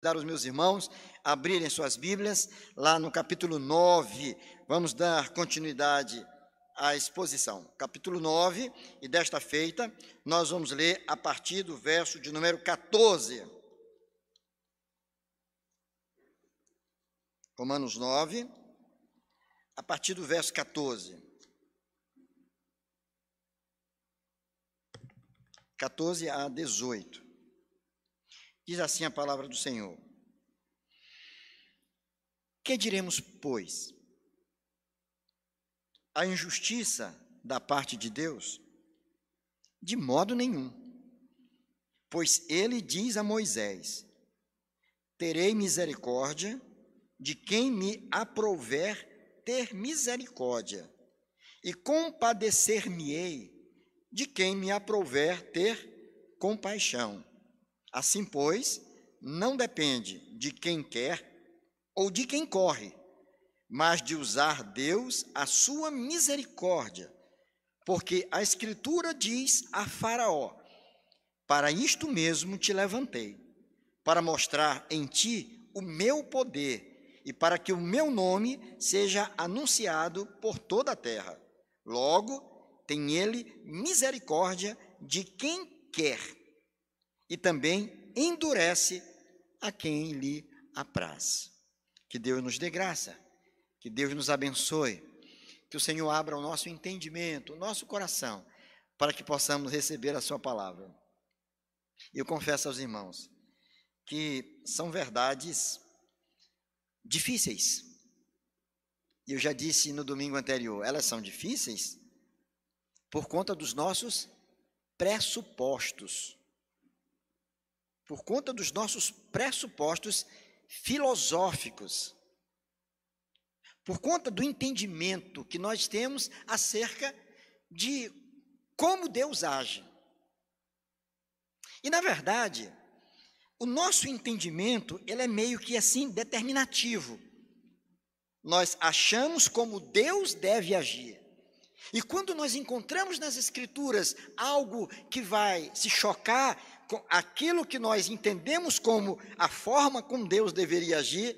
Dar os meus irmãos a abrirem suas Bíblias lá no capítulo 9. Vamos dar continuidade à exposição. Capítulo 9, e desta feita nós vamos ler a partir do verso de número 14. Romanos 9, a partir do verso 14. 14 a 18. Diz assim a palavra do Senhor: que diremos, pois? A injustiça da parte de Deus? De modo nenhum. Pois ele diz a Moisés: terei misericórdia de quem me aprouver ter misericórdia, e compadecer-me-ei de quem me aprouver ter compaixão. Assim, pois, não depende de quem quer ou de quem corre, mas de usar Deus a sua misericórdia, porque a Escritura diz a Faraó: para isto mesmo te levantei, para mostrar em ti o meu poder e para que o meu nome seja anunciado por toda a terra. Logo, tem ele misericórdia de quem quer e também endurece a quem lhe apraz. Que Deus nos dê graça, que Deus nos abençoe, que o Senhor abra o nosso entendimento, o nosso coração, para que possamos receber a sua palavra. Eu confesso aos irmãos que são verdades difíceis. E eu já disse no domingo anterior, elas são difíceis por conta dos nossos pressupostos. Por conta dos nossos pressupostos filosóficos, por conta do entendimento que nós temos acerca de como Deus age. E, na verdade, o nosso entendimento, ele é meio que assim, determinativo. Nós achamos como Deus deve agir. E quando nós encontramos nas Escrituras algo que vai se chocar com aquilo que nós entendemos como a forma como Deus deveria agir,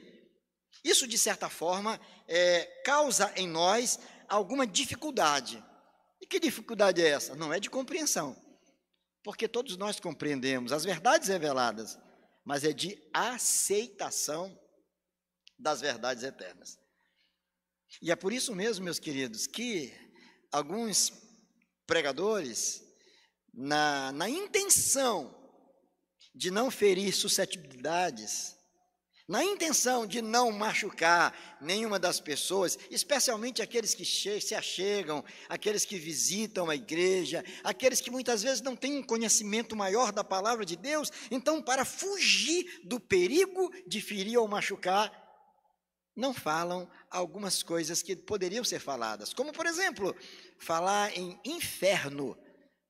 isso, de certa forma, causa em nós alguma dificuldade. E que dificuldade é essa? Não é de compreensão, porque todos nós compreendemos as verdades reveladas, mas é de aceitação das verdades eternas. E é por isso mesmo, meus queridos, que alguns pregadores, na intenção de não ferir suscetibilidades, na intenção de não machucar nenhuma das pessoas, especialmente aqueles que se achegam, aqueles que visitam a igreja, aqueles que muitas vezes não têm um conhecimento maior da palavra de Deus, então, para fugir do perigo de ferir ou machucar, não falam algumas coisas que poderiam ser faladas, como, por exemplo, falar em inferno,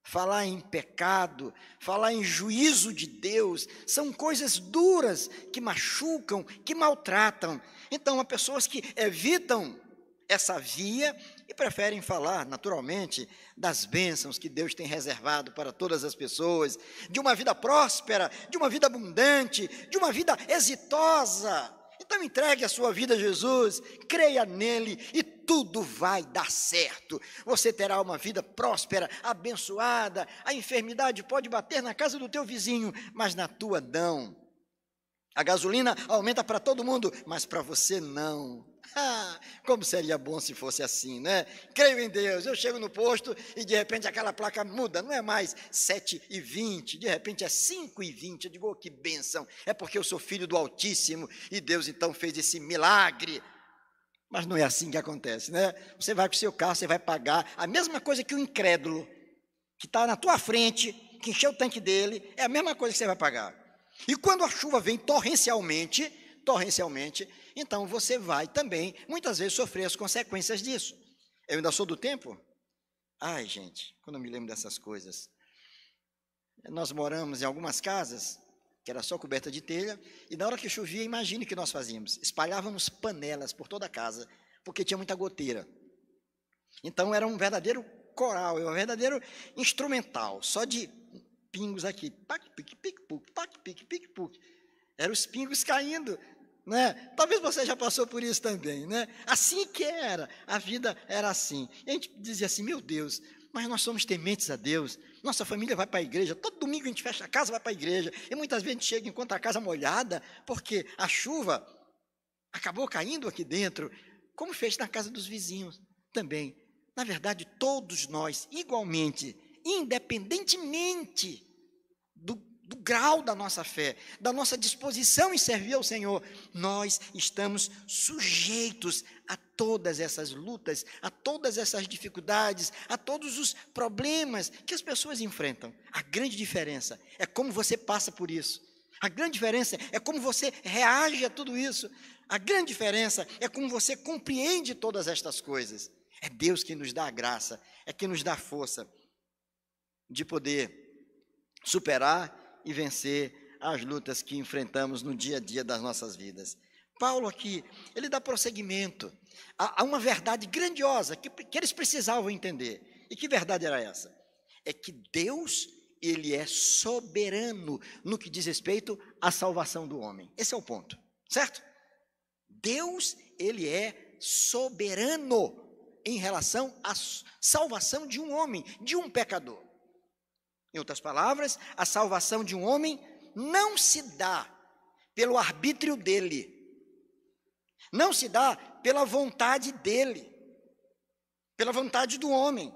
falar em pecado, falar em juízo de Deus. São coisas duras que machucam, que maltratam. Então, há pessoas que evitam essa via e preferem falar, naturalmente, das bênçãos que Deus tem reservado para todas as pessoas, de uma vida próspera, de uma vida abundante, de uma vida exitosa. Então entregue a sua vida a Jesus, creia nele e tudo vai dar certo. Você terá uma vida próspera, abençoada. A enfermidade pode bater na casa do teu vizinho, mas na tua não. A gasolina aumenta para todo mundo, mas para você não. Como seria bom se fosse assim, né? Creio em Deus, eu chego no posto e de repente aquela placa muda, não é mais 7,20, de repente é 5,20, eu digo, oh, que bênção, é porque eu sou filho do Altíssimo e Deus então fez esse milagre. Mas não é assim que acontece, né? Você vai com o seu carro, você vai pagar a mesma coisa que o incrédulo, que está na tua frente, que encheu o tanque dele, é a mesma coisa que você vai pagar. E quando a chuva vem torrencialmente, então você vai também, muitas vezes, sofrer as consequências disso. Eu ainda sou do tempo? Ai, gente, quando eu me lembro dessas coisas. Nós moramos em algumas casas, que era só coberta de telha, e na hora que chovia, imagine o que nós fazíamos. Espalhávamos panelas por toda a casa, porque tinha muita goteira. Então era um verdadeiro coral, um verdadeiro instrumental, só de pingos aqui. Pac, pic, pic, puc, pac, pic, pic, puc. Eram os pingos caindo, né? Talvez você já passou por isso também, né? Assim que era, a vida era assim. E a gente dizia assim, meu Deus, mas nós somos tementes a Deus, nossa família vai para a igreja, todo domingo a gente fecha a casa, vai para a igreja, e muitas vezes a gente chega e encontra a casa molhada, porque a chuva acabou caindo aqui dentro, como fez na casa dos vizinhos também. Na verdade, todos nós, igualmente, independentemente do grau da nossa fé, da nossa disposição em servir ao Senhor, nós estamos sujeitos a todas essas lutas, a todas essas dificuldades, a todos os problemas que as pessoas enfrentam. A grande diferença é como você passa por isso. A grande diferença é como você reage a tudo isso. A grande diferença é como você compreende todas estas coisas. É Deus que nos dá a graça, é que nos dá a força de poder superar e vencer as lutas que enfrentamos no dia a dia das nossas vidas. Paulo aqui, ele dá prosseguimento a uma verdade grandiosa que eles precisavam entender. E que verdade era essa? É que Deus, ele é soberano no que diz respeito à salvação do homem. Esse é o ponto, certo? Deus, ele é soberano em relação à salvação de um homem, de um pecador. Em outras palavras, a salvação de um homem não se dá pelo arbítrio dele, não se dá pela vontade dele, pela vontade do homem,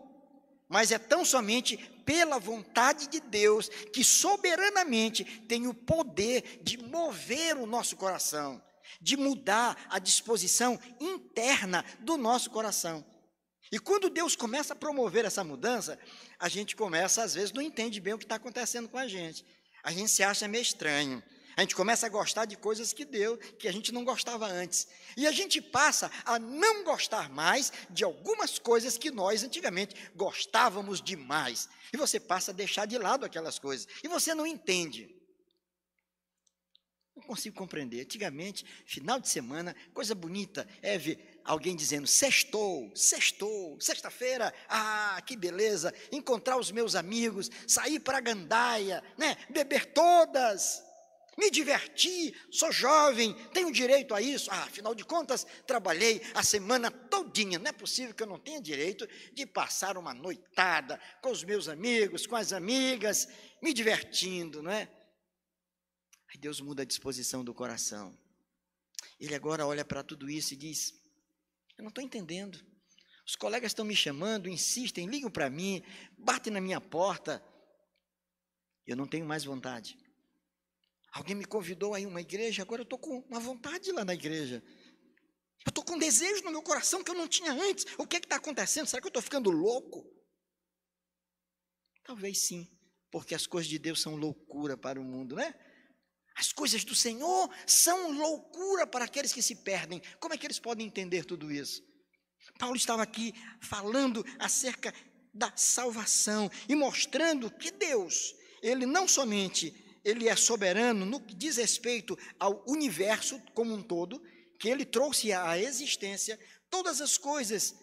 mas é tão somente pela vontade de Deus, que soberanamente tem o poder de mover o nosso coração, de mudar a disposição interna do nosso coração. E quando Deus começa a promover essa mudança, a gente começa, às vezes, não entende bem o que está acontecendo com a gente. A gente se acha meio estranho. A gente começa a gostar de coisas que a gente não gostava antes. E a gente passa a não gostar mais de algumas coisas que nós, antigamente, gostávamos demais. E você passa a deixar de lado aquelas coisas. E você não entende. Não consigo compreender. Antigamente, final de semana, coisa bonita é ver alguém dizendo, sextou, sexta-feira, que beleza, encontrar os meus amigos, sair para a gandaia, né, beber todas, me divertir, sou jovem, tenho direito a isso, afinal de contas, trabalhei a semana todinha, não é possível que eu não tenha direito de passar uma noitada com os meus amigos, com as amigas, me divertindo, não é? Aí Deus muda a disposição do coração. Ele agora olha para tudo isso e diz, eu não estou entendendo. Os colegas estão me chamando, insistem, ligam para mim, batem na minha porta. Eu não tenho mais vontade. Alguém me convidou aí a uma igreja, agora eu estou com uma vontade lá na igreja. Eu estou com um desejo no meu coração que eu não tinha antes. O que está acontecendo? Será que eu estou ficando louco? Talvez sim, porque as coisas de Deus são loucura para o mundo, né? As coisas do Senhor são loucura para aqueles que se perdem. Como é que eles podem entender tudo isso? Paulo estava aqui falando acerca da salvação e mostrando que Deus, ele não somente ele é soberano no que diz respeito ao universo como um todo, que ele trouxe à existência todas as coisas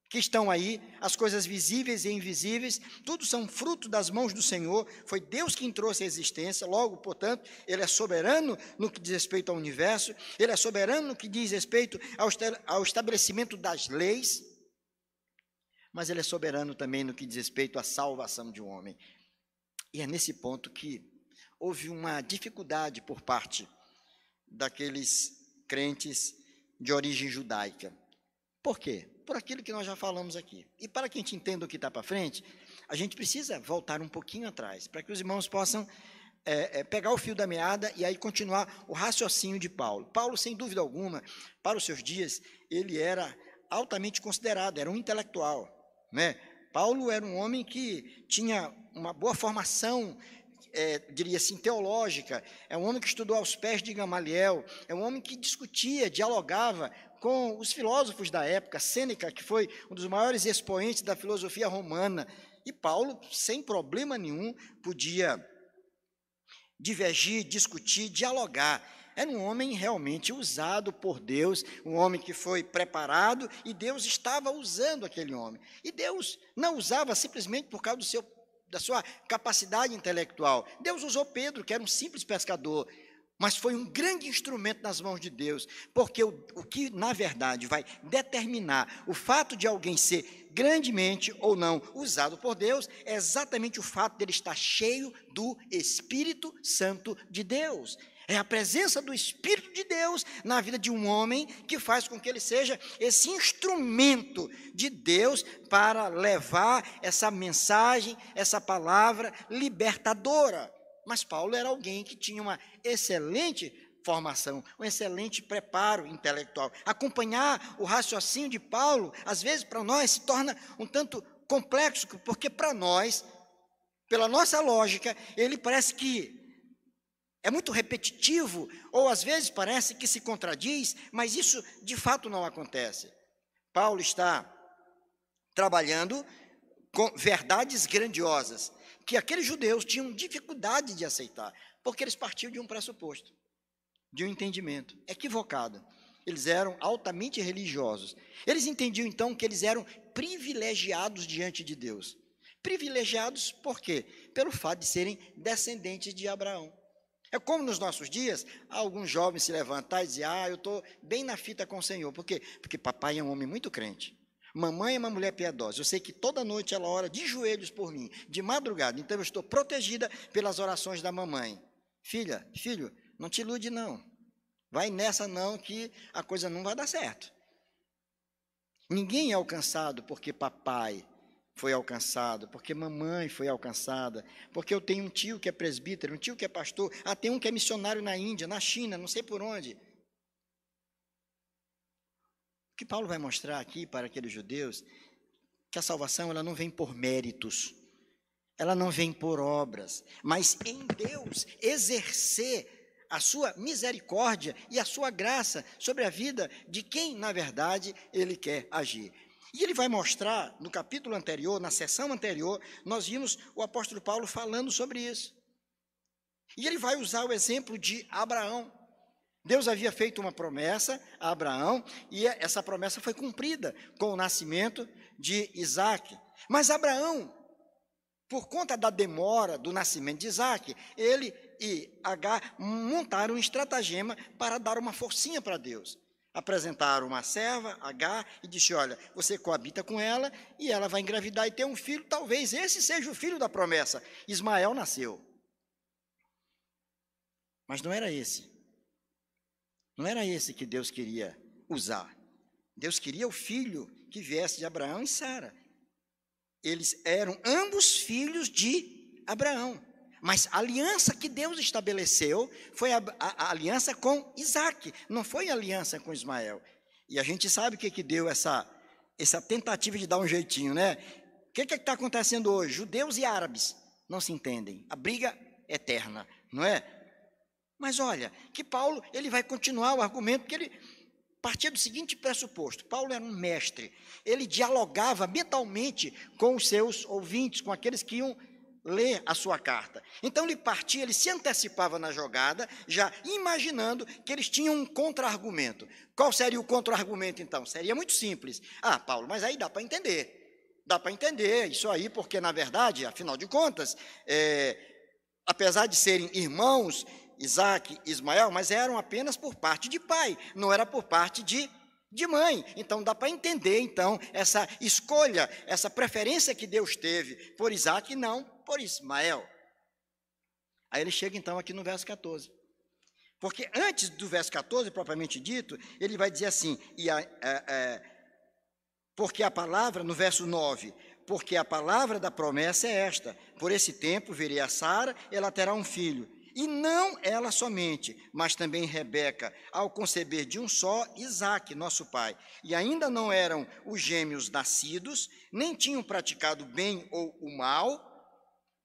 que estão aí, as coisas visíveis e invisíveis, tudo são fruto das mãos do Senhor, foi Deus quem trouxe a existência, logo, portanto, ele é soberano no que diz respeito ao universo, ele é soberano no que diz respeito ao estabelecimento das leis, mas ele é soberano também no que diz respeito à salvação de um homem. E é nesse ponto que houve uma dificuldade por parte daqueles crentes de origem judaica. Por quê? Por aquilo que nós já falamos aqui. E para que a gente entenda o que está para frente, a gente precisa voltar um pouquinho atrás, para que os irmãos possam pegar o fio da meada e aí continuar o raciocínio de Paulo. Paulo, sem dúvida alguma, para os seus dias, ele era altamente considerado, era um intelectual, né? Paulo era um homem que tinha uma boa formação, diria assim, teológica, é um homem que estudou aos pés de Gamaliel, é um homem que discutia, dialogava com os filósofos da época, Sêneca, que foi um dos maiores expoentes da filosofia romana, e Paulo, sem problema nenhum, podia divergir, discutir, dialogar. Era um homem realmente usado por Deus, um homem que foi preparado, e Deus estava usando aquele homem. E Deus não usava simplesmente por causa da sua capacidade intelectual. Deus usou Pedro, que era um simples pescador. mas foi um grande instrumento nas mãos de Deus, porque o que, na verdade, vai determinar o fato de alguém ser grandemente ou não usado por Deus, é exatamente o fato dele estar cheio do Espírito Santo de Deus. É a presença do Espírito de Deus na vida de um homem que faz com que ele seja esse instrumento de Deus para levar essa mensagem, essa palavra libertadora. Mas Paulo era alguém que tinha uma excelente formação, um excelente preparo intelectual. Acompanhar o raciocínio de Paulo, às vezes para nós se torna um tanto complexo, porque para nós, pela nossa lógica, ele parece que é muito repetitivo, ou às vezes parece que se contradiz, mas isso de fato não acontece. Paulo está trabalhando com verdades grandiosas, que aqueles judeus tinham dificuldade de aceitar, porque eles partiam de um pressuposto, de um entendimento equivocado. Eles eram altamente religiosos. Eles entendiam então que eles eram privilegiados diante de Deus. Privilegiados por quê? Pelo fato de serem descendentes de Abraão. É como nos nossos dias, alguns jovens se levantar e dizer, eu estou bem na fita com o Senhor. Por quê? Porque papai é um homem muito crente. Mamãe é uma mulher piedosa. Eu sei que toda noite ela ora de joelhos por mim, de madrugada. Então eu estou protegida pelas orações da mamãe. Filha, filho, não te ilude não. Vai nessa não que a coisa não vai dar certo. Ninguém é alcançado porque papai foi alcançado, porque mamãe foi alcançada, porque eu tenho um tio que é presbítero, um tio que é pastor, tem um que é missionário na Índia, na China, não sei por onde. O que Paulo vai mostrar aqui para aqueles judeus, que a salvação ela não vem por méritos, ela não vem por obras, mas em Deus exercer a sua misericórdia e a sua graça sobre a vida de quem, na verdade, ele quer agir. E ele vai mostrar, no capítulo anterior, na sessão anterior, nós vimos o apóstolo Paulo falando sobre isso. E ele vai usar o exemplo de Abraão. Deus havia feito uma promessa a Abraão, e essa promessa foi cumprida com o nascimento de Isaque. Mas Abraão, por conta da demora do nascimento de Isaque, ele e Agar montaram um estratagema para dar uma forcinha para Deus. Apresentaram uma serva, Agar, e disse, olha, você coabita com ela, e ela vai engravidar e ter um filho, talvez esse seja o filho da promessa. Ismael nasceu. Mas não era esse. Não era esse que Deus queria usar. Deus queria o filho que viesse de Abraão e Sara. Eles eram ambos filhos de Abraão. Mas a aliança que Deus estabeleceu foi a aliança com Isaque, não foi a aliança com Ismael. E a gente sabe o que deu essa tentativa de dar um jeitinho, né? O que está acontecendo hoje? Judeus e árabes não se entendem. A briga eterna, não é? Mas olha, que Paulo ele vai continuar o argumento, porque ele partia do seguinte pressuposto. Paulo era um mestre. Ele dialogava mentalmente com os seus ouvintes, com aqueles que iam ler a sua carta. Então ele partia, ele se antecipava na jogada, já imaginando que eles tinham um contra-argumento. Qual seria o contra-argumento então? Seria muito simples. Paulo, mas aí dá para entender. Dá para entender isso aí, porque na verdade, afinal de contas, apesar de serem irmãos, Isaque e Ismael, mas eram apenas por parte de pai, não era por parte de mãe. Então dá para entender então essa escolha, essa preferência que Deus teve por Isaque e não por Ismael. Aí ele chega então aqui no verso 14. Porque antes do verso 14, propriamente dito, ele vai dizer assim, porque a palavra, no verso 9, porque a palavra da promessa é esta, por esse tempo verei a Sara, ela terá um filho. E não ela somente, mas também Rebeca, ao conceber de um só Isaque, nosso pai. E ainda não eram os gêmeos nascidos, nem tinham praticado o bem ou o mal,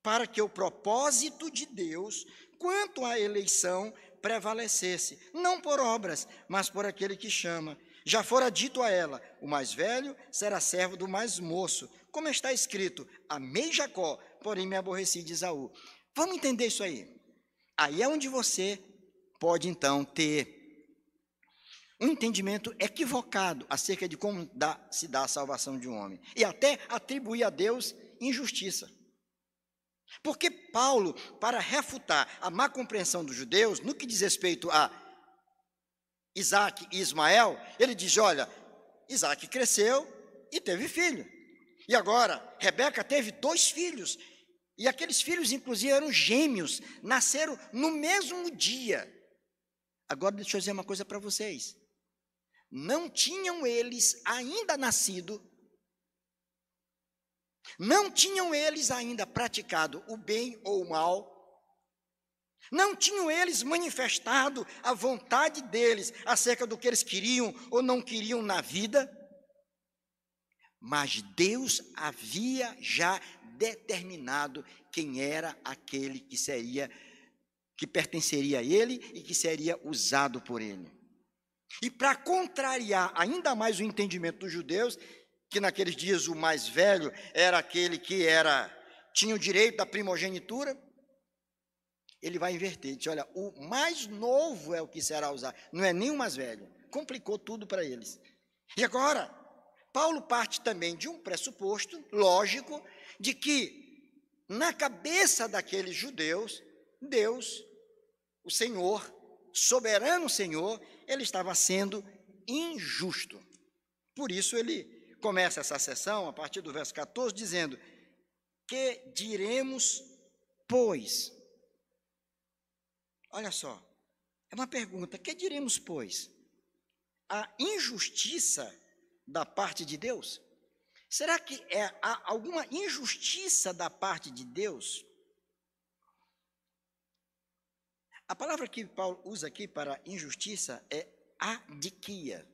para que o propósito de Deus, quanto à eleição, prevalecesse, não por obras, mas por aquele que chama. Já fora dito a ela, o mais velho será servo do mais moço, como está escrito, amei Jacó, porém me aborreci de Esaú. Vamos entender isso aí. Aí é onde você pode, então, ter um entendimento equivocado acerca de como se dá a salvação de um homem. E até atribuir a Deus injustiça. Porque Paulo, para refutar a má compreensão dos judeus, no que diz respeito a Isaac e Ismael, ele diz, olha, Isaac cresceu e teve filho. E agora, Rebeca teve 2 filhos. E aqueles filhos, inclusive, eram gêmeos, nasceram no mesmo dia. Agora, deixa eu dizer uma coisa para vocês. Não tinham eles ainda nascido, não tinham eles ainda praticado o bem ou o mal, não tinham eles manifestado a vontade deles acerca do que eles queriam ou não queriam na vida, mas Deus havia já determinado quem era aquele que pertenceria a ele e que seria usado por ele. E para contrariar ainda mais o entendimento dos judeus, que naqueles dias o mais velho era aquele que tinha o direito da primogenitura, ele vai inverter, diz, olha, o mais novo é o que será usado, não é nem o mais velho. Complicou tudo para eles. E agora, Paulo parte também de um pressuposto lógico de que na cabeça daqueles judeus, Deus, o Senhor, soberano Senhor, ele estava sendo injusto. Por isso ele começa essa sessão, a partir do verso 14, dizendo, que diremos, pois? Olha só, é uma pergunta, que diremos, pois? A injustiça da parte de Deus? Será que há alguma injustiça da parte de Deus? A palavra que Paulo usa aqui para injustiça é adikia,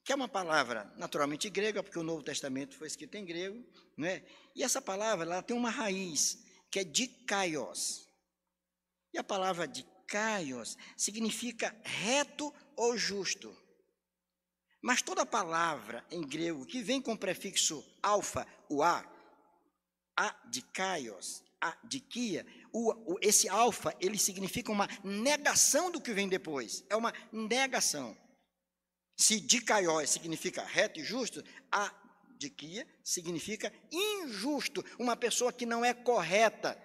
que é uma palavra naturalmente grega, porque o Novo Testamento foi escrito em grego, não é? E essa palavra ela tem uma raiz, que é dikaios. E a palavra dikaios significa reto ou justo. Mas toda palavra em grego que vem com o prefixo alfa, o adikaios, adikia, esse alfa, ele significa uma negação do que vem depois. É uma negação. Se dikaios significa reto e justo, adikia significa injusto, uma pessoa que não é correta.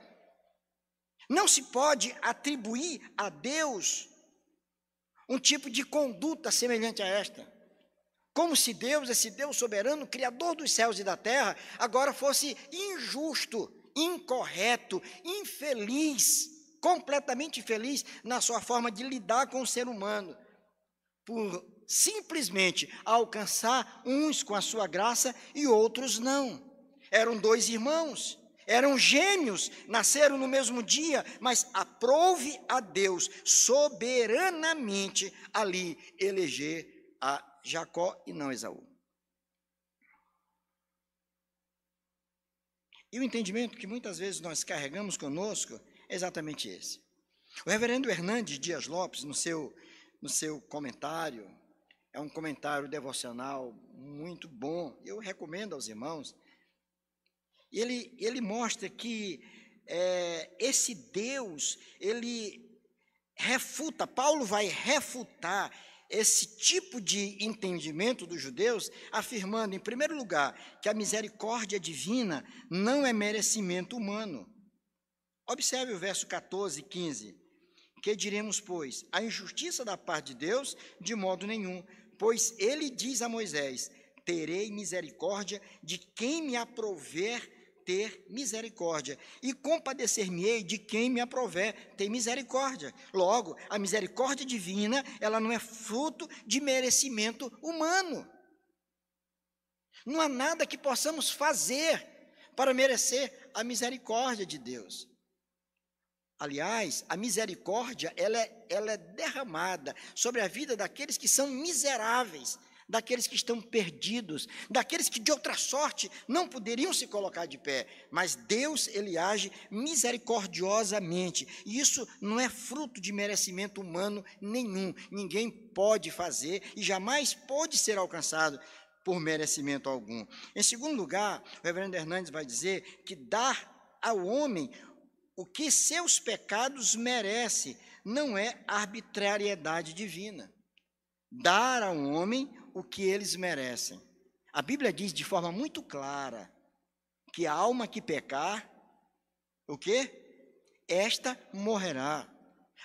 Não se pode atribuir a Deus um tipo de conduta semelhante a esta. Como se Deus, esse Deus soberano, criador dos céus e da terra, agora fosse injusto, incorreto, infeliz, completamente infeliz na sua forma de lidar com o ser humano, por simplesmente alcançar uns com a sua graça e outros não. Eram 2 irmãos, eram gêmeos, nasceram no mesmo dia, mas aprouve a Deus soberanamente ali eleger a Jacó e não Esaú. E o entendimento que muitas vezes nós carregamos conosco é exatamente esse. O reverendo Hernandes Dias Lopes, no seu comentário, é um comentário devocional muito bom, eu recomendo aos irmãos, ele mostra que esse Deus, ele refuta, Paulo vai refutar esse tipo de entendimento dos judeus, afirmando, em primeiro lugar, que a misericórdia divina não é merecimento humano. Observe o verso 14 e 15. Que diremos, pois? A injustiça da parte de Deus? De modo nenhum, pois ele diz a Moisés, terei misericórdia de quem me aprouver ter misericórdia, e compadecer-me-ei de quem me aprouver ter misericórdia. Logo, a misericórdia divina, ela não é fruto de merecimento humano. Não há nada que possamos fazer para merecer a misericórdia de Deus. Aliás, a misericórdia, ela é derramada sobre a vida daqueles que são miseráveis, daqueles que estão perdidos, daqueles que de outra sorte não poderiam se colocar de pé, mas Deus, ele age misericordiosamente, e isso não é fruto de merecimento humano nenhum, ninguém pode fazer e jamais pode ser alcançado por merecimento algum. Em segundo lugar, o reverendo Hernandes vai dizer que dar ao homem o que seus pecados merece, não é arbitrariedade divina. Dar ao homem o que eles merecem. A Bíblia diz de forma muito clara que a alma que pecar o quê? Esta morrerá.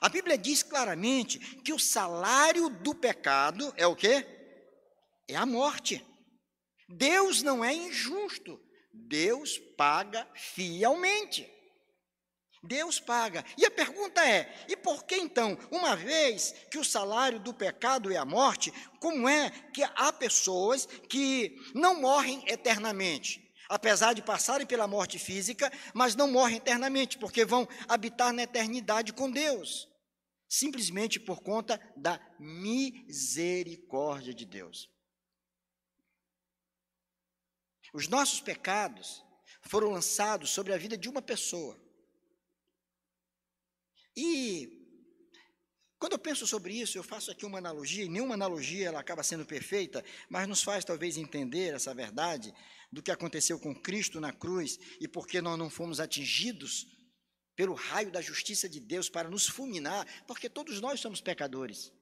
A Bíblia diz claramente que o salário do pecado é o quê? É a morte. Deus não é injusto. Deus paga fielmente. Deus paga. E a pergunta é, e por que então, uma vez que o salário do pecado é a morte, como é que há pessoas que não morrem eternamente? Apesar de passarem pela morte física, mas não morrem eternamente, porque vão habitar na eternidade com Deus. Simplesmente por conta da misericórdia de Deus. Os nossos pecados foram lançados sobre a vida de uma pessoa. E quando eu penso sobre isso, eu faço aqui uma analogia, e nenhuma analogia ela acaba sendo perfeita, mas nos faz talvez entender essa verdade do que aconteceu com Cristo na cruz e por que nós não fomos atingidos pelo raio da justiça de Deus para nos fulminar, porque todos nós somos pecadores.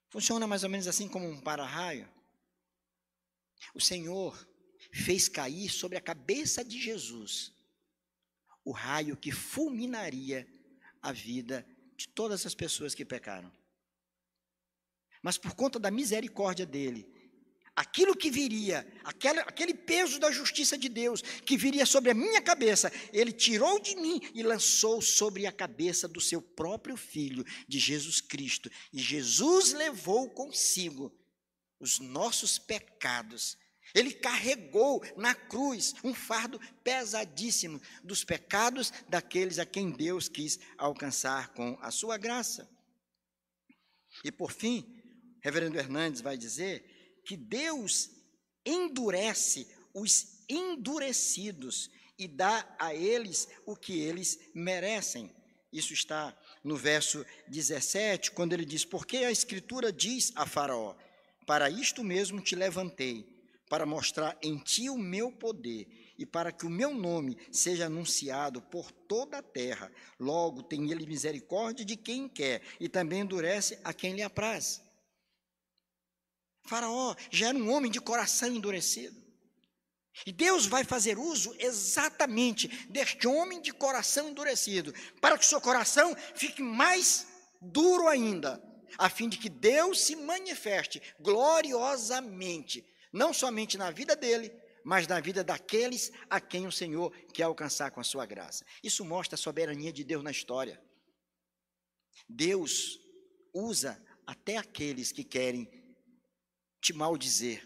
Funciona mais ou menos assim como um para-raio. O Senhor fez cair sobre a cabeça de Jesus o raio que fulminaria a vida de todas as pessoas que pecaram. Mas por conta da misericórdia dele, aquilo que viria, aquele peso da justiça de Deus que viria sobre a minha cabeça, ele tirou de mim e lançou sobre a cabeça do seu próprio Filho, de Jesus Cristo. E Jesus levou consigo os nossos pecados. Ele carregou na cruz um fardo pesadíssimo dos pecados daqueles a quem Deus quis alcançar com a sua graça. E por fim, Reverendo Hernandes vai dizer que Deus endurece os endurecidos e dá a eles o que eles merecem. Isso está no verso 17, quando ele diz: porque a Escritura diz a Faraó, para isto mesmo te levantei, para mostrar em ti o meu poder e para que o meu nome seja anunciado por toda a terra. Logo tem ele misericórdia de quem quer e também endurece a quem lhe apraz. Faraó já era um homem de coração endurecido. E Deus vai fazer uso exatamente deste homem de coração endurecido, para que o seu coração fique mais duro ainda, a fim de que Deus se manifeste gloriosamente, não somente na vida dele, mas na vida daqueles a quem o Senhor quer alcançar com a sua graça. Isso mostra a soberania de Deus na história. Deus usa até aqueles que querem te maldizer.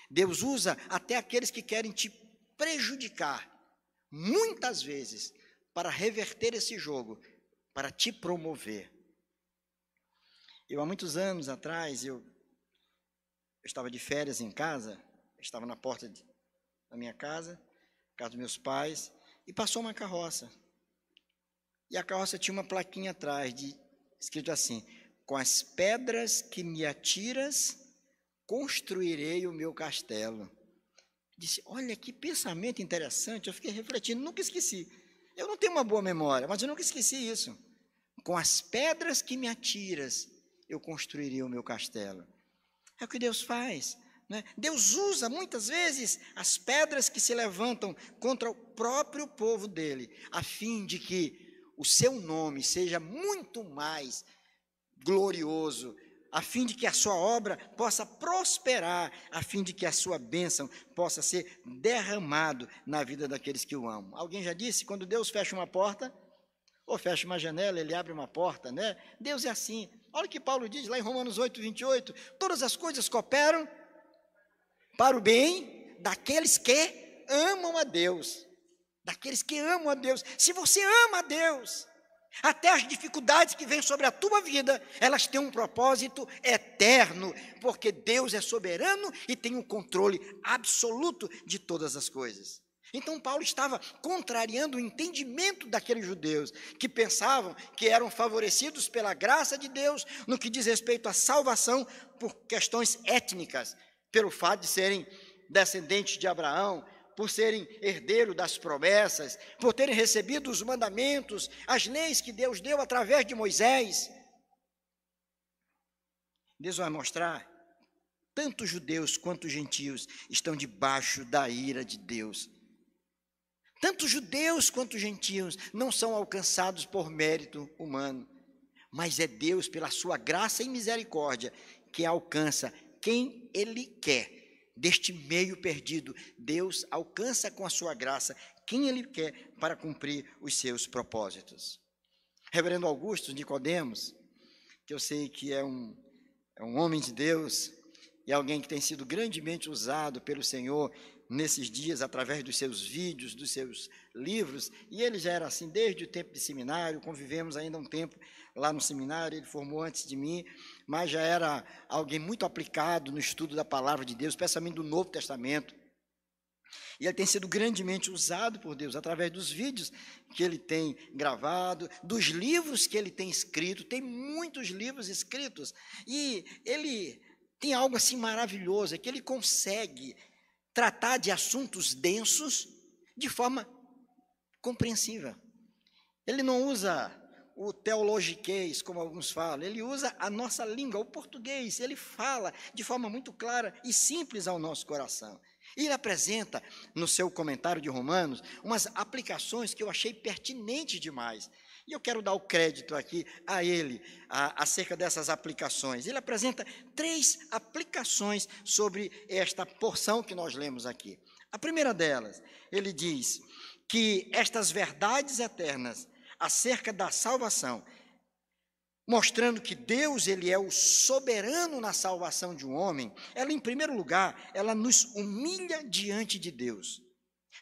Deus usa até aqueles que querem te prejudicar, muitas vezes, para reverter esse jogo, para te promover. Há muitos anos atrás, eu estava de férias em casa, estava na porta da minha casa, casa dos meus pais, e passou uma carroça. E a carroça tinha uma plaquinha atrás, escrito assim: com as pedras que me atiras, construirei o meu castelo. Disse, olha que pensamento interessante, eu fiquei refletindo, nunca esqueci. Eu não tenho uma boa memória, mas eu nunca esqueci isso. Com as pedras que me atiras, eu construirei o meu castelo. É o que Deus faz, né? Deus usa muitas vezes as pedras que se levantam contra o próprio povo dele, a fim de que o seu nome seja muito mais glorioso, a fim de que a sua obra possa prosperar, a fim de que a sua bênção possa ser derramado na vida daqueles que o amam. Alguém já disse, quando Deus fecha uma porta, ou fecha uma janela, ele abre uma porta, né? Deus é assim. Olha o que Paulo diz lá em Romanos 8, 28, todas as coisas cooperam para o bem daqueles que amam a Deus, daqueles que amam a Deus. Se você ama a Deus, até as dificuldades que vêm sobre a tua vida, elas têm um propósito eterno, porque Deus é soberano e tem o controle absoluto de todas as coisas. Então Paulo estava contrariando o entendimento daqueles judeus, que pensavam que eram favorecidos pela graça de Deus, no que diz respeito à salvação por questões étnicas, pelo fato de serem descendentes de Abraão, por serem herdeiros das promessas, por terem recebido os mandamentos, as leis que Deus deu através de Moisés. Deus vai mostrar, tanto judeus quanto gentios estão debaixo da ira de Deus. Tanto judeus quanto gentios não são alcançados por mérito humano, mas é Deus, pela sua graça e misericórdia, que alcança quem Ele quer. Deste meio perdido, Deus alcança com a sua graça quem Ele quer para cumprir os seus propósitos. Reverendo Augusto Nicodemos, que eu sei que é um homem de Deus e alguém que tem sido grandemente usado pelo Senhor nesses dias, através dos seus vídeos, dos seus livros, e ele já era assim desde o tempo de seminário, convivemos ainda um tempo lá no seminário, ele formou antes de mim, mas já era alguém muito aplicado no estudo da palavra de Deus, especialmente do Novo Testamento, e ele tem sido grandemente usado por Deus, através dos vídeos que ele tem gravado, dos livros que ele tem escrito, tem muitos livros escritos, e ele tem algo assim maravilhoso, é que ele consegue tratar de assuntos densos de forma compreensível. Ele não usa o teologiquez, como alguns falam, ele usa a nossa língua, o português, ele fala de forma muito clara e simples ao nosso coração. E ele apresenta, no seu comentário de Romanos, umas aplicações que eu achei pertinentes demais. E eu quero dar o crédito aqui a ele, acerca dessas aplicações. Ele apresenta 3 aplicações sobre esta porção que nós lemos aqui. A primeira delas, ele diz que estas verdades eternas acerca da salvação, mostrando que Deus, ele é o soberano na salvação de um homem, ela, em primeiro lugar, ela nos humilha diante de Deus,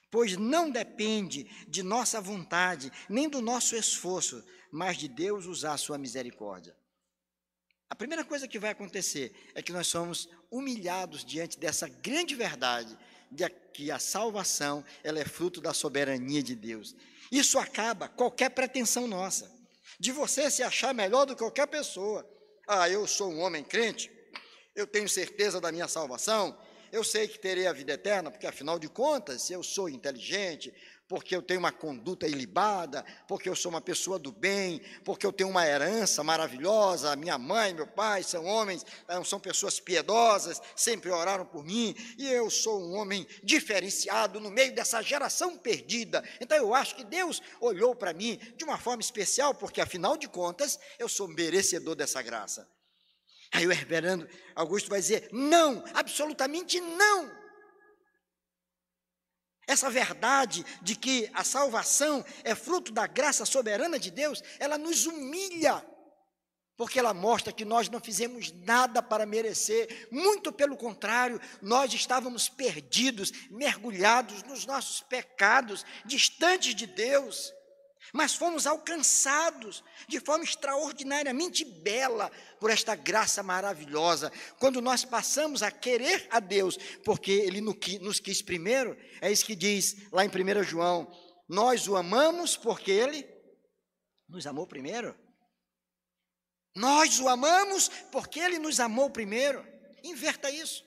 pois não depende de nossa vontade, nem do nosso esforço, mas de Deus usar a sua misericórdia. A primeira coisa que vai acontecer é que nós somos humilhados diante dessa grande verdade, de que a salvação, ela é fruto da soberania de Deus. Isso acaba qualquer pretensão nossa, de você se achar melhor do que qualquer pessoa. Eu sou um homem crente, eu tenho certeza da minha salvação, eu sei que terei a vida eterna, porque afinal de contas, eu sou inteligente, porque eu tenho uma conduta ilibada, porque eu sou uma pessoa do bem, porque eu tenho uma herança maravilhosa, minha mãe, meu pai são homens, são pessoas piedosas, sempre oraram por mim, e eu sou um homem diferenciado no meio dessa geração perdida. Então eu acho que Deus olhou para mim de uma forma especial, porque afinal de contas, eu sou merecedor dessa graça. Aí o reverendo Augusto vai dizer, não, absolutamente não. Essa verdade de que a salvação é fruto da graça soberana de Deus, ela nos humilha, porque ela mostra que nós não fizemos nada para merecer, muito pelo contrário, nós estávamos perdidos, mergulhados nos nossos pecados, distantes de Deus, mas fomos alcançados de forma extraordinariamente bela por esta graça maravilhosa. Quando nós passamos a querer a Deus, porque Ele nos quis primeiro, é isso que diz lá em 1 João, nós o amamos porque Ele nos amou primeiro. Nós o amamos porque Ele nos amou primeiro. Inverta isso.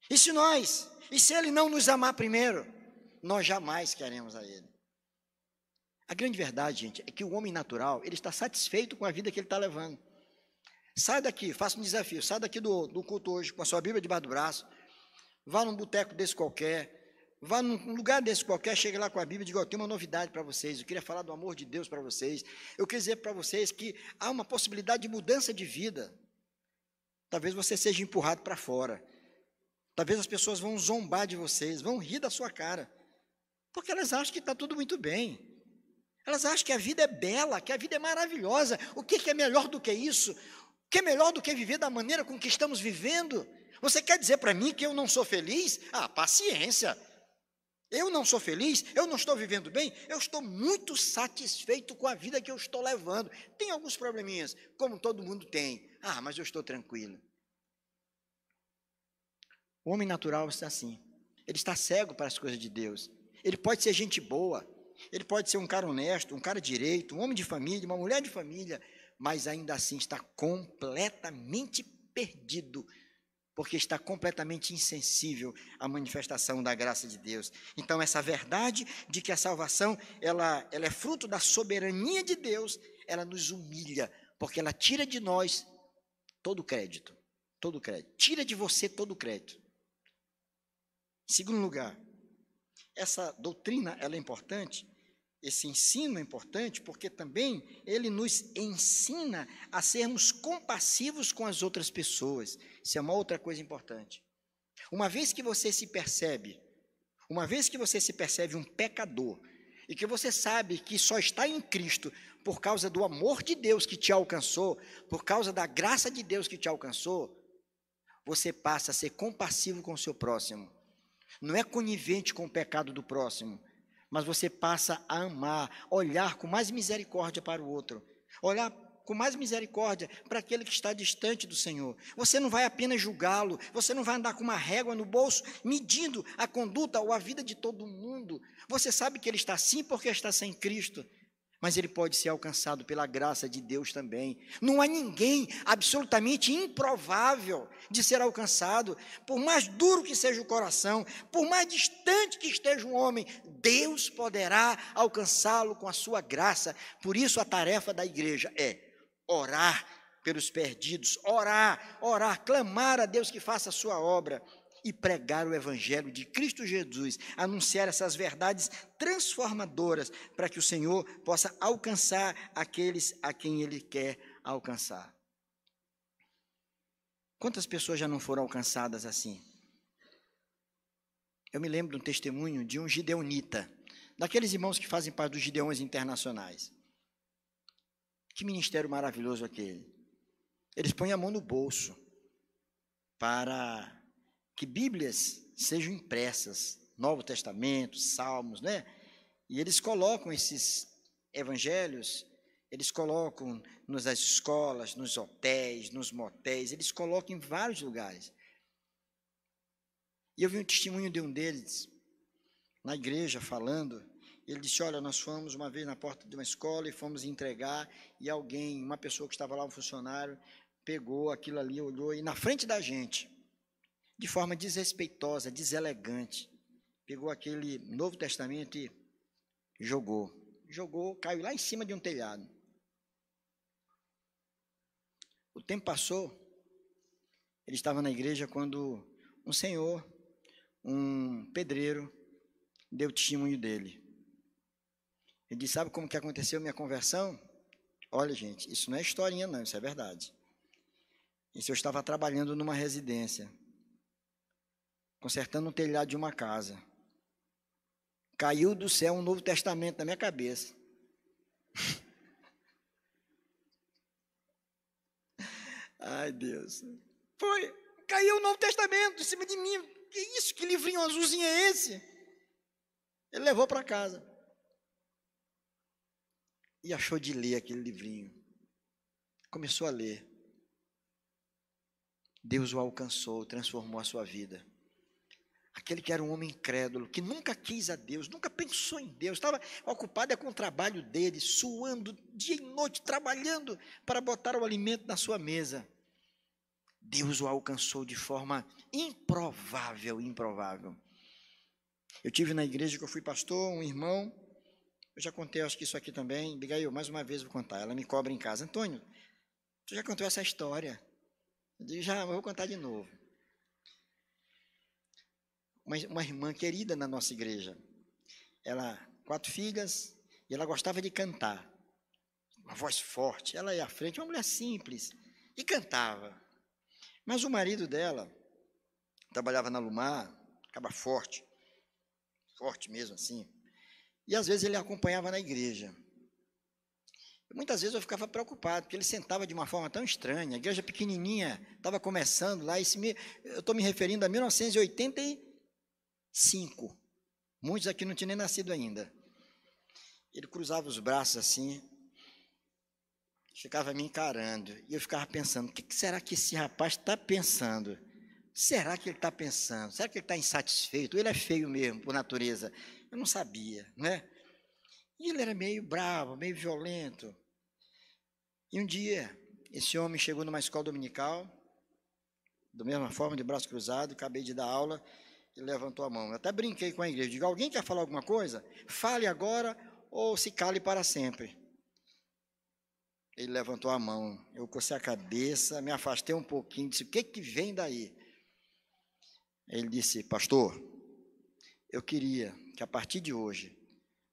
E se Ele não nos amar primeiro, nós jamais queremos a Ele. A grande verdade, gente, é que o homem natural, ele está satisfeito com a vida que ele está levando. Sai daqui, faça um desafio, sai daqui do culto hoje com a sua Bíblia debaixo do braço, vá num boteco desse qualquer, vá num lugar desse qualquer, chegue lá com a Bíblia e diga, eu tenho uma novidade para vocês, eu queria falar do amor de Deus para vocês, eu queria dizer para vocês que há uma possibilidade de mudança de vida. Talvez você seja empurrado para fora, talvez as pessoas vão zombar de vocês, vão rir da sua cara, porque elas acham que está tudo muito bem. Elas acham que a vida é bela, que a vida é maravilhosa. O que é melhor do que isso? O que é melhor do que viver da maneira com que estamos vivendo? Você quer dizer para mim que eu não sou feliz? Paciência. Eu não sou feliz? Eu não estou vivendo bem? Eu estou muito satisfeito com a vida que eu estou levando. Tem alguns probleminhas, como todo mundo tem. Mas eu estou tranquilo. O homem natural está assim. Ele está cego para as coisas de Deus. Ele pode ser gente boa. Ele pode ser um cara honesto, um cara direito, um homem de família, uma mulher de família, mas ainda assim está completamente perdido, porque está completamente insensível à manifestação da graça de Deus. Então, essa verdade de que a salvação, ela é fruto da soberania de Deus, ela nos humilha, porque ela tira de nós todo o crédito, tira de você todo o crédito. Em segundo lugar, essa doutrina ela é importante, esse ensino é importante, porque também ele nos ensina a sermos compassivos com as outras pessoas. Isso é uma outra coisa importante. Uma vez que você se percebe um pecador, e que você sabe que só está em Cristo por causa do amor de Deus que te alcançou, por causa da graça de Deus que te alcançou, você passa a ser compassivo com o seu próximo. Não é conivente com o pecado do próximo, mas você passa a amar, olhar com mais misericórdia para o outro, olhar com mais misericórdia para aquele que está distante do Senhor. Você não vai apenas julgá-lo, você não vai andar com uma régua no bolso, medindo a conduta ou a vida de todo mundo. Você sabe que ele está assim porque está sem Cristo, mas ele pode ser alcançado pela graça de Deus também. Não há ninguém absolutamente improvável de ser alcançado, por mais duro que seja o coração, por mais distante que esteja um homem, Deus poderá alcançá-lo com a sua graça. Por isso a tarefa da igreja é orar pelos perdidos, orar, clamar a Deus que faça a sua obra e pregar o evangelho de Cristo Jesus, anunciar essas verdades transformadoras para que o Senhor possa alcançar aqueles a quem Ele quer alcançar. Quantas pessoas já não foram alcançadas assim? Eu me lembro de um testemunho de um gideonita, daqueles irmãos que fazem parte dos Gideões Internacionais. Que ministério maravilhoso aquele. Eles põem a mão no bolso para que Bíblias sejam impressas, Novo Testamento, Salmos, né? E eles colocam esses evangelhos, eles colocam nas escolas, nos hotéis, nos motéis, eles colocam em vários lugares. E eu vi um testemunho de um deles, na igreja, falando. Ele disse, olha, nós fomos uma vez na porta de uma escola e fomos entregar, e alguém, uma pessoa que estava lá, um funcionário, pegou aquilo ali, olhou, e na frente da gente, de forma desrespeitosa, deselegante, pegou aquele Novo Testamento e jogou, caiu lá em cima de um telhado. O tempo passou, ele estava na igreja quando um senhor, um pedreiro, deu testemunho dele. Ele disse, sabe como que aconteceu minha conversão? Olha, gente, isso não é historinha não, isso é verdade. Isso eu estava trabalhando numa residência, consertando um telhado de uma casa. Caiu do céu um Novo Testamento na minha cabeça. Ai, Deus. Caiu o Novo Testamento em cima de mim. Que isso? Que livrinho azulzinho é esse? Ele levou para casa. E achou de ler aquele livrinho. Começou a ler. Deus o alcançou, transformou a sua vida. Aquele que era um homem incrédulo, que nunca quis a Deus, nunca pensou em Deus, estava ocupado com o trabalho dele, suando dia e noite, trabalhando para botar o alimento na sua mesa. Deus o alcançou de forma improvável. Eu tive na igreja que eu fui pastor, um irmão, eu já contei, acho que isso aqui também, Abigail, mais uma vez vou contar, ela me cobra em casa, Antônio, tu já contou essa história? Eu digo, já, mas vou contar de novo. Uma irmã querida na nossa igreja, ela, 4 filhas, e ela gostava de cantar, uma voz forte, ela ia à frente, uma mulher simples, e cantava, mas o marido dela, trabalhava na Lumar, ficava forte mesmo assim, e às vezes ele acompanhava na igreja. Muitas vezes eu ficava preocupado, porque ele sentava de uma forma tão estranha, a igreja pequenininha, estava começando lá, eu estou me referindo a 1985, muitos aqui não tinham nem nascido ainda. Ele cruzava os braços assim, ficava me encarando, e eu ficava pensando, o que será que esse rapaz está pensando? Será que ele está pensando? Será que ele está insatisfeito? Ou ele é feio mesmo, por natureza? Eu não sabia, né? E ele era meio bravo, meio violento. E um dia, esse homem chegou numa escola dominical, da mesma forma, de braço cruzado, acabei de dar aula, e levantou a mão. Eu até brinquei com a igreja, digo, alguém quer falar alguma coisa? Fale agora ou se cale para sempre. Ele levantou a mão, eu cocei a cabeça, me afastei um pouquinho, disse, o que vem daí? Ele disse, pastor, eu queria que a partir de hoje,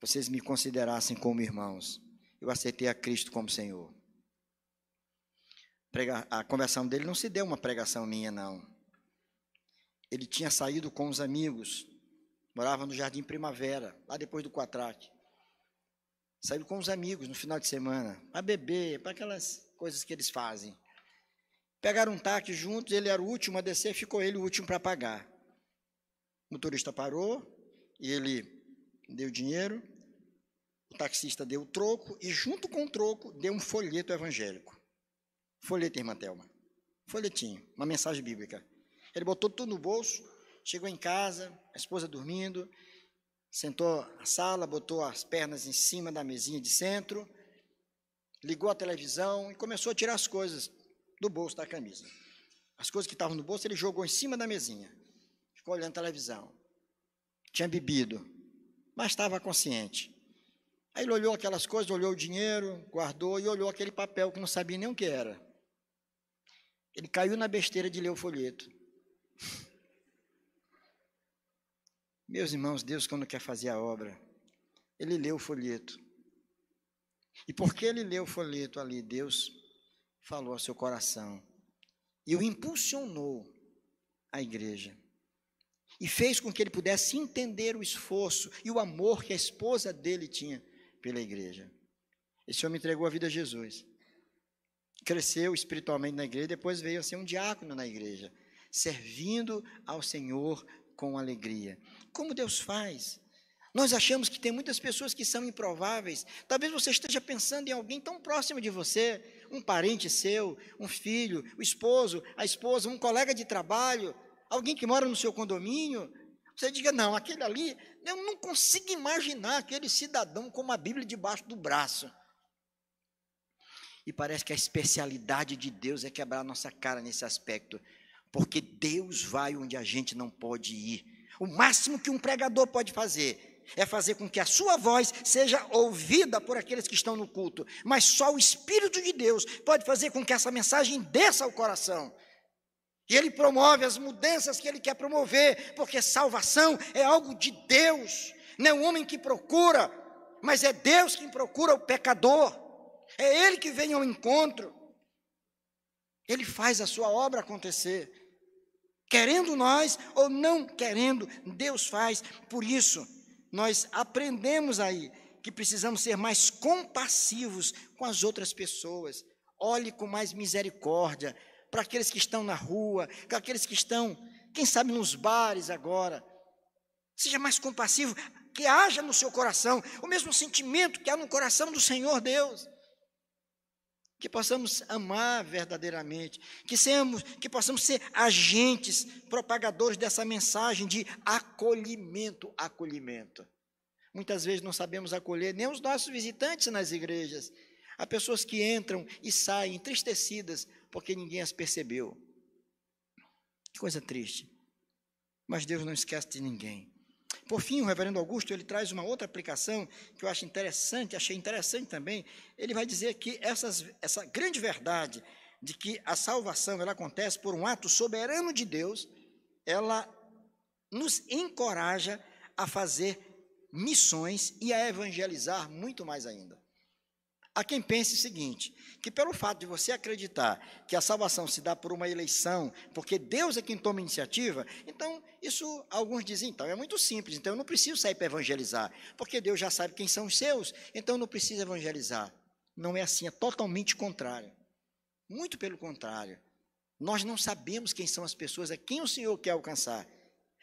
vocês me considerassem como irmãos. Eu aceitei a Cristo como Senhor. A conversão dele não se deu uma pregação minha, não. Ele tinha saído com os amigos, morava no Jardim Primavera, lá depois do Quatraque. Saiu com os amigos no final de semana, para beber, para aquelas coisas que eles fazem. Pegaram um táxi juntos, ele era o último a descer, ficou ele o último para pagar. O motorista parou, e ele deu dinheiro, o taxista deu o troco, e junto com o troco, deu um folheto evangélico. Folheto, irmã Thelma. Folhetinho, uma mensagem bíblica. Ele botou tudo no bolso, chegou em casa, a esposa dormindo, sentou na sala, botou as pernas em cima da mesinha de centro, ligou a televisão e começou a tirar as coisas do bolso da camisa. As coisas que estavam no bolso ele jogou em cima da mesinha. Ficou olhando a televisão. Tinha bebido, mas estava consciente. Aí ele olhou aquelas coisas, olhou o dinheiro, guardou e olhou aquele papel que não sabia nem o que era. Ele caiu na besteira de ler o folheto. Meus irmãos, Deus, quando quer fazer a obra, ele leu o folheto. E porque ele leu o folheto ali, Deus falou ao seu coração e o impulsionou à igreja. E fez com que ele pudesse entender o esforço e o amor que a esposa dele tinha pela igreja. Esse homem entregou a vida a Jesus. Cresceu espiritualmente na igreja, depois veio a ser um diácono na igreja, servindo ao Senhor com alegria. Como Deus faz? Nós achamos que tem muitas pessoas que são improváveis. Talvez você esteja pensando em alguém tão próximo de você, um parente seu, um filho, o esposo, a esposa, um colega de trabalho, alguém que mora no seu condomínio. Você diga, não, aquele ali, eu não consigo imaginar aquele cidadão com uma Bíblia debaixo do braço. E parece que a especialidade de Deus é quebrar a nossa cara nesse aspecto, porque Deus vai onde a gente não pode ir. O máximo que um pregador pode fazer é fazer com que a sua voz seja ouvida por aqueles que estão no culto, mas só o Espírito de Deus pode fazer com que essa mensagem desça ao coração. E Ele promove as mudanças que Ele quer promover, porque salvação é algo de Deus, não é um homem que procura, mas é Deus quem procura o pecador, é Ele que vem ao encontro, Ele faz a sua obra acontecer, querendo nós ou não querendo, Deus faz. Por isso, nós aprendemos aí que precisamos ser mais compassivos com as outras pessoas, olhe com mais misericórdia para aqueles que estão na rua, para aqueles que estão, quem sabe, nos bares agora. Seja mais compassivo, que haja no seu coração o mesmo sentimento que há no coração do Senhor Deus. Que possamos amar verdadeiramente, que possamos ser agentes, propagadores dessa mensagem de acolhimento. Muitas vezes não sabemos acolher nem os nossos visitantes nas igrejas. Há pessoas que entram e saem entristecidas porque ninguém as percebeu. Que coisa triste. Mas Deus não esquece de ninguém. Por fim, o reverendo Augusto, ele traz uma outra aplicação que eu acho interessante, achei interessante também. Ele vai dizer que essa grande verdade de que a salvação ela acontece por um ato soberano de Deus, ela nos encoraja a fazer missões e a evangelizar muito mais ainda. Há quem pense o seguinte, que pelo fato de você acreditar que a salvação se dá por uma eleição, porque Deus é quem toma iniciativa, então isso alguns dizem, então é muito simples, então eu não preciso sair para evangelizar, porque Deus já sabe quem são os seus, então eu não preciso evangelizar. Não é assim, é totalmente contrário. Muito pelo contrário. Nós não sabemos quem são as pessoas, a quem o Senhor quer alcançar.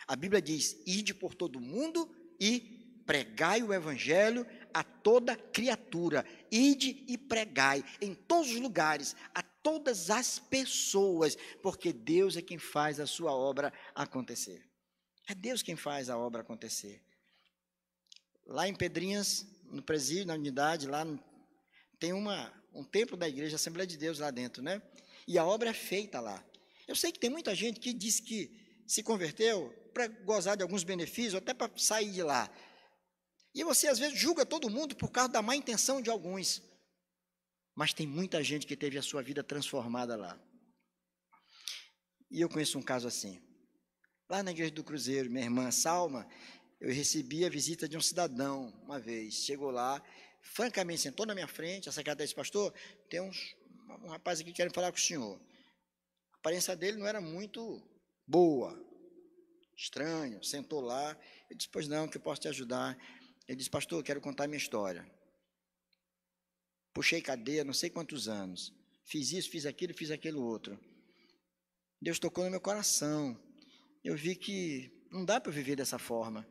A Bíblia diz, ide por todo o mundo e pregai o evangelho a toda criatura, ide e pregai em todos os lugares, a todas as pessoas, porque Deus é quem faz a sua obra acontecer. É Deus quem faz a obra acontecer. Lá em Pedrinhas, no presídio, na unidade, lá tem um templo da igreja, Assembleia de Deus lá dentro, né? E a obra é feita lá. Eu sei que tem muita gente que diz que se converteu para gozar de alguns benefícios, até para sair de lá. E você, às vezes, julga todo mundo por causa da má intenção de alguns. Mas tem muita gente que teve a sua vida transformada lá. E eu conheço um caso assim. Lá na igreja do Cruzeiro, minha irmã Salma, eu recebi a visita de um cidadão uma vez. Chegou lá, francamente, sentou na minha frente, a secretária disse: pastor, tem um rapaz aqui que quer falar com o senhor. A aparência dele não era muito boa, estranho, sentou lá. Eu disse: pois não, que eu posso te ajudar. Ele disse: pastor, eu quero contar a minha história. Puxei cadeia não sei quantos anos. Fiz isso, fiz aquilo outro. Deus tocou no meu coração. Eu vi que não dá para viver dessa forma.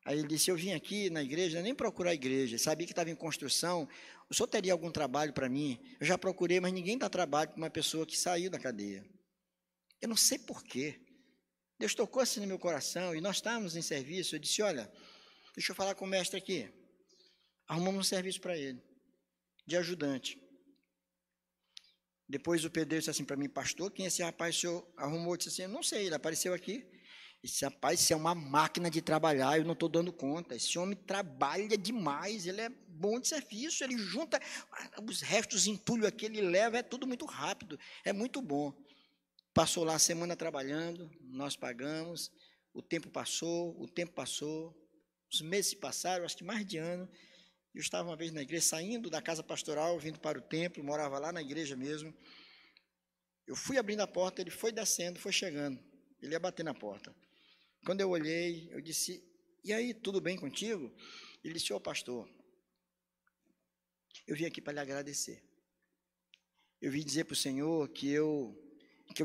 Aí ele disse: eu vim aqui na igreja, nem procurar a igreja, sabia que estava em construção, o senhor teria algum trabalho para mim? Eu já procurei, mas ninguém dá trabalho para uma pessoa que saiu da cadeia. Eu não sei porquê. Deus tocou assim no meu coração, e nós estávamos em serviço. Eu disse: olha, deixa eu falar com o mestre aqui. Arrumamos um serviço para ele, de ajudante. Depois o pedreiro disse assim para mim: pastor, quem é esse rapaz? O senhor arrumou? Eu disse assim: eu não sei, ele apareceu aqui. Esse rapaz, isso é uma máquina de trabalhar, eu não estou dando conta. Esse homem trabalha demais, ele é bom de serviço, ele junta os restos, entulho aqui, ele leva, é tudo muito rápido, é muito bom. Passou lá a semana trabalhando, nós pagamos, o tempo passou, os meses se passaram, acho que mais de ano. Eu estava uma vez na igreja, saindo da casa pastoral, vindo para o templo, morava lá na igreja mesmo. Eu fui abrindo a porta, ele foi descendo, foi chegando, ele ia bater na porta. Quando eu olhei, eu disse: e aí, tudo bem contigo? Ele disse: ô pastor, eu vim aqui para lhe agradecer. Eu vim dizer para o Senhor que eu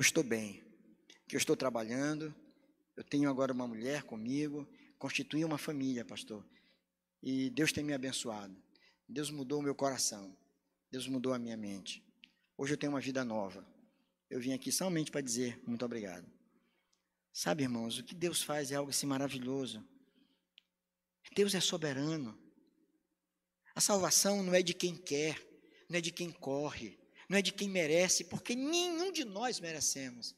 estou bem, que eu estou trabalhando, eu tenho agora uma mulher comigo, constituí uma família, pastor, e Deus tem me abençoado. Deus mudou o meu coração, Deus mudou a minha mente. Hoje eu tenho uma vida nova. Eu vim aqui somente para dizer muito obrigado. Sabe, irmãos, o que Deus faz é algo assim maravilhoso. Deus é soberano. A salvação não é de quem quer, não é de quem corre, não é de quem merece, porque nenhum de nós merecemos.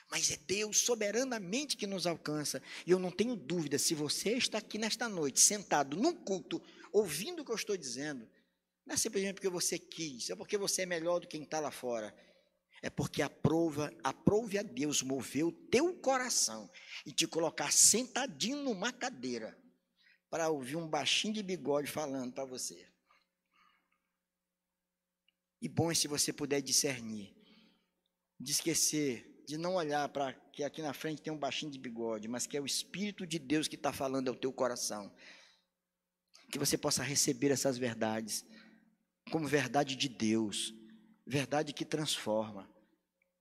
Mas é Deus soberanamente que nos alcança. E eu não tenho dúvida, se você está aqui nesta noite, sentado num culto, ouvindo o que eu estou dizendo, não é simplesmente porque você quis, é porque você é melhor do que quem está lá fora. É porque aprove a Deus mover o teu coração e te colocar sentadinho numa cadeira para ouvir um baixinho de bigode falando para você. E bom é se você puder discernir, de esquecer, de não olhar para que aqui na frente tem um baixinho de bigode, mas que é o Espírito de Deus que está falando ao teu coração. Que você possa receber essas verdades como verdade de Deus, verdade que transforma.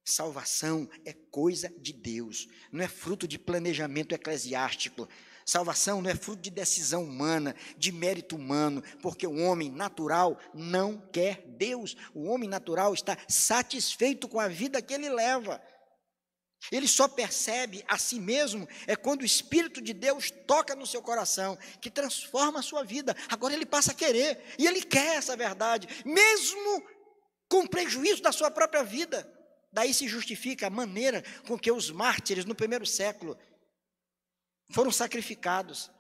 Salvação é coisa de Deus, não é fruto de planejamento eclesiástico. Salvação não é fruto de decisão humana, de mérito humano, porque o homem natural não quer Deus. O homem natural está satisfeito com a vida que ele leva. Ele só percebe a si mesmo quando o Espírito de Deus toca no seu coração, que transforma a sua vida. Agora ele passa a querer, e ele quer essa verdade, mesmo com prejuízo da sua própria vida. Daí se justifica a maneira com que os mártires no primeiro século foram sacrificados.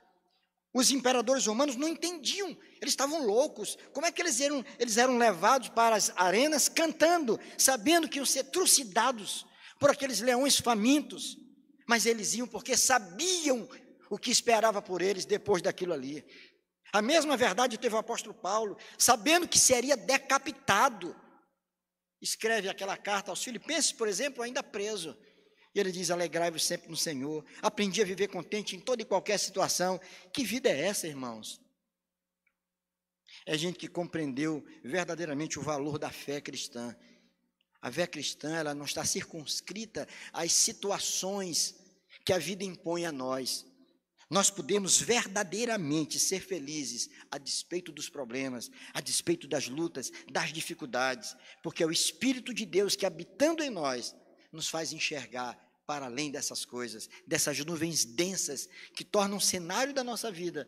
Os imperadores romanos não entendiam, eles estavam loucos. Como é que eles eram levados para as arenas cantando, sabendo que iam ser trucidados por aqueles leões famintos? Mas eles iam porque sabiam o que esperava por eles depois daquilo ali. A mesma verdade teve o apóstolo Paulo, sabendo que seria decapitado. Escreve aquela carta aos Filipenses, por exemplo, ainda preso. E ele diz: alegrai-vos sempre no Senhor. Aprendi a viver contente em toda e qualquer situação. Que vida é essa, irmãos? É gente que compreendeu verdadeiramente o valor da fé cristã. A fé cristã, ela não está circunscrita às situações que a vida impõe a nós. Nós podemos verdadeiramente ser felizes a despeito dos problemas, a despeito das lutas, das dificuldades, porque é o Espírito de Deus que, habitando em nós, nos faz enxergar para além dessas coisas, dessas nuvens densas que tornam o cenário da nossa vida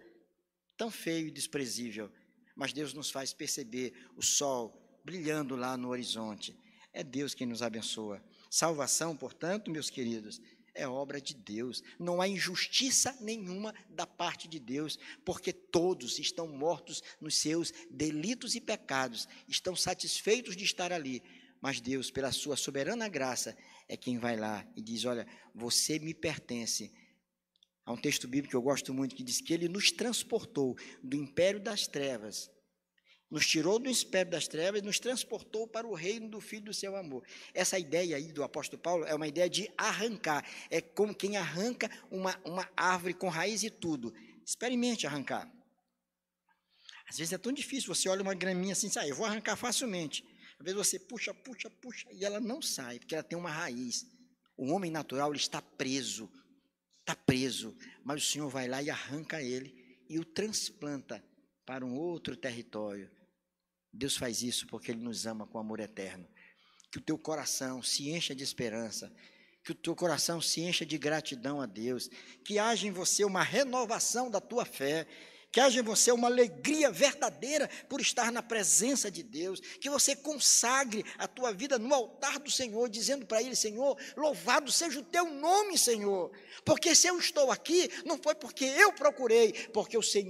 tão feio e desprezível. Mas Deus nos faz perceber o sol brilhando lá no horizonte. É Deus quem nos abençoa. Salvação, portanto, meus queridos, é obra de Deus. Não há injustiça nenhuma da parte de Deus, porque todos estão mortos nos seus delitos e pecados, estão satisfeitos de estar ali. Mas Deus, pela sua soberana graça, é quem vai lá e diz: olha, você me pertence. Há um texto bíblico que eu gosto muito que diz que ele nos transportou do império das trevas, nos tirou do império das trevas e nos transportou para o reino do Filho do seu amor. Essa ideia aí do apóstolo Paulo é uma ideia de arrancar, é como quem arranca uma árvore com raiz e tudo. Experimente arrancar. Às vezes é tão difícil, você olha uma graminha assim, sai, eu vou arrancar facilmente. Às vezes você puxa, e ela não sai, porque ela tem uma raiz. O homem natural, ele está preso, mas o Senhor vai lá e arranca ele e o transplanta para um outro território. Deus faz isso porque Ele nos ama com amor eterno. Que o teu coração se encha de esperança, que o teu coração se encha de gratidão a Deus, que haja em você uma renovação da tua fé, que haja em você uma alegria verdadeira por estar na presença de Deus, que você consagre a tua vida no altar do Senhor, dizendo para Ele: Senhor, louvado seja o teu nome, Senhor, porque se eu estou aqui, não foi porque eu procurei, porque o Senhor